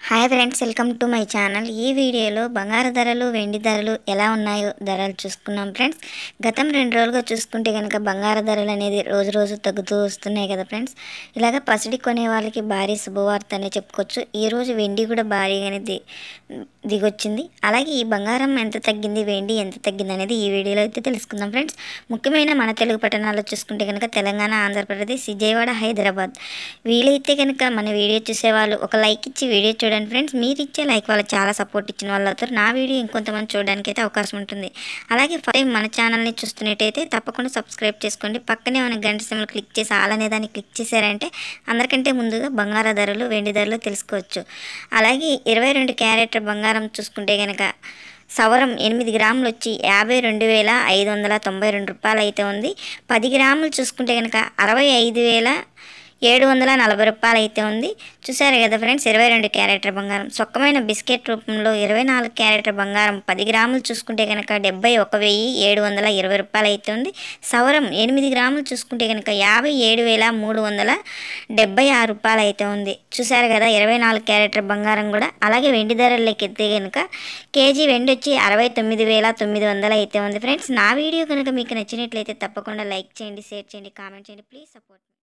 Hi friends, welcome to my channel. ఈ వీడియోలో బంగారు ధరలు, వెండి ధరలు ఎలా ఉన్నాయో ధరలు చూసుకున్నాం ఫ్రెండ్స్. గతం 2 రోజులుగా చూసుకుంటే కనుక బంగారు ధరలు అనేది రోజు రోజు తగ్గుతూ వస్తున్నాయి కదా ఫ్రెండ్స్. ఇలాగ పసిడి కొనే వాళ్ళకి భారీ శుభవార్త అనే చెప్పుకోవచ్చు. ఈరోజు వెండి కూడా భారీగానే దిగొచ్చింది. అలాగే ఈ బంగారం ఎంత తగ్గింది, వెండి ఎంత తగ్గింది అనేది ఈ వీడియోలో అయితే తెలుసుకుందాం ఫ్రెండ్స్. ముఖ్యమైన మన తెలుగు పట్టణాల్లో చూసుకుంటే కనుక తెలంగాణ, ఆంధ్రప్రదేశ్, విజయవాడ, హైదరాబాద్. వీలైతే కనుక మన వీడియో చూసేవాళ్ళు ఒక లైక్ ఇచ్చి వీడియో చూడండి ఫ్రెండ్స్. మీరు ఇచ్చే లైక్ వల్ల చాలా సపోర్ట్ ఇచ్చిన వాళ్ళు అవుతారు. నా వీడియో ఇంకొంతమంది చూడడానికి అయితే అవకాశం ఉంటుంది. అలాగే ఫస్ట్ టైం మన ఛానల్ని చూస్తున్నట్టయితే తప్పకుండా సబ్స్క్రైబ్ చేసుకోండి. పక్కనే ఉన్న గంట సింబల్ క్లిక్ చేసి ఆల్ అనే దాన్ని క్లిక్ చేశారంటే అందరికంటే ముందుగా బంగారు ధరలు, వెండి ధరలు తెలుసుకోవచ్చు. అలాగే 22 క్యారెట్ బంగారం చూసుకుంటే కనుక సవరం 8 గ్రాములు వచ్చి 52,592 రూపాయలు అయితే ఉంది. 10 గ్రాములు చూసుకుంటే కనుక 65,740 రూపాయలు అయితే ఉంది. చూసారు కదా ఫ్రెండ్స్, 22 క్యారెట్ బంగారం. స్వచ్ఛమైన బిస్కెట్ రూపంలో 24 క్యారెట్ బంగారం 10 గ్రాములు చూసుకుంటే కనుక 71,720 రూపాయలు అయితే ఉంది. సవరం 8 గ్రాములు చూసుకుంటే కనుక 57,376 రూపాయలు అయితే ఉంది. చూసారు కదా 24 క్యారెట్ బంగారం కూడా. అలాగే వెండి ధరలకి ఎత్తే కనుక కేజీ వెండి వచ్చి 69,900 అయితే ఉంది ఫ్రెండ్స్. నా వీడియో కనుక మీకు నచ్చినట్లయితే తప్పకుండా లైక్ చేయండి, షేర్ చేయండి, కామెంట్ చేయండి. Please support.